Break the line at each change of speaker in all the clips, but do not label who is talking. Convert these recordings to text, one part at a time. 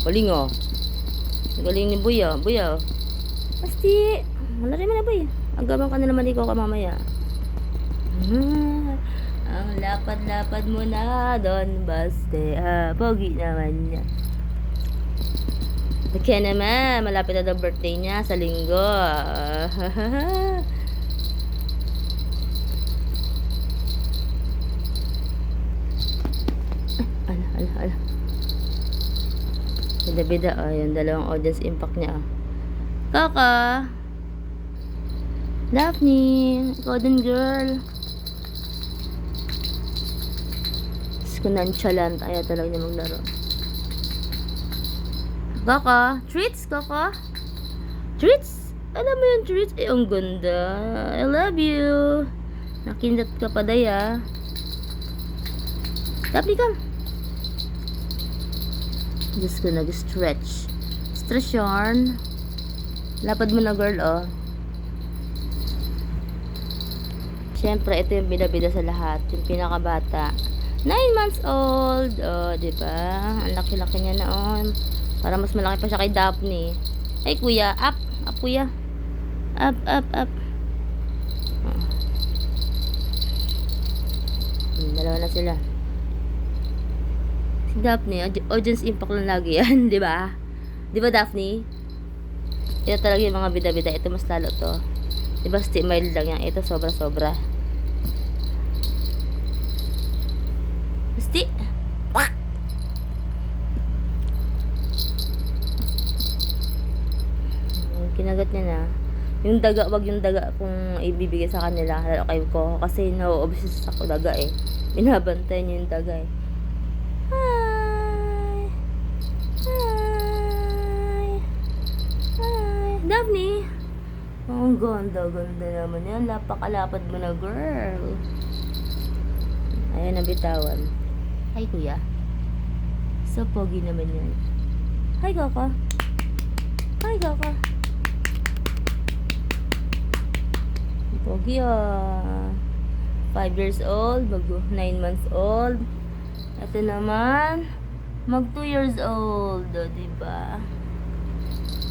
Galing oh. Galing ni Boy ah. Boy ah. Pasti. Wala rin mo na Boy. Agaman ka na naman ikaw ka mamaya. Ang lapad-lapad mo na doon. Baste. Pogi naman niya. Kaya naman. Malapit na daw birthday niya sa linggo. Ala. Bida-bida, oh, yung dalawang audience impact niya, oh. Kaka! Daphne! Golden girl! Diyos ko, nonchalant. Ayaw talaga niya maglaro. Kaka! Treats, Kaka! Treats! Alam mo yung treats? Eh, ang ganda. I love you! Nakindat ka pa, Daya. Daphne, come! Diyos ko, nag-stretch. Stretch yarn. Lapad mo na, girl, oh. Siyempre, ito yung bida-bida sa lahat. Yung pinakabata. 9 months old. Oh, diba? Ang laki-laki niya noon. Para mas malaki pa siya kay Daphne. Ay, kuya. Up. Up, kuya. Up. Oh. Dalawa na sila. Daphne, audience impact lang lagi yan, di ba? Di ba, Daphne? Ito talaga yung mga bida-bida. Ito mas lalo to. Di ba, mild lang yan. Ito sobra-sobra. Basti. Kinagat niya na. Yung daga, wag yung daga kung ibibigay sa kanila. Lalo kay ko. Kasi no-obsess ako daga eh. Binabantay niya yung daga eh. Daphne! Oh, ang ganda naman yan. Lapakalapad mo na, girl. Ayan, nabitawan. Hi, kuya. So, pogi naman yan. Hi, Kaka. Hi, Kaka. Pogi, 5 years old. 9 months old. Ito naman, mag 2 years old. Diba?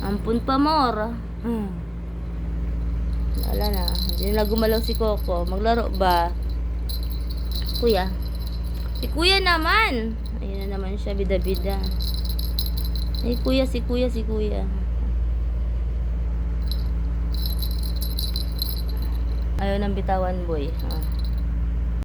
Ampun pa more. Wala na. Hindi na gumalaw si Coco. Maglaro ba? Kuya. Si kuya naman. Ayun na naman siya. Bida-bida. Ay kuya, si kuya. Ayaw ng bitawan, boy.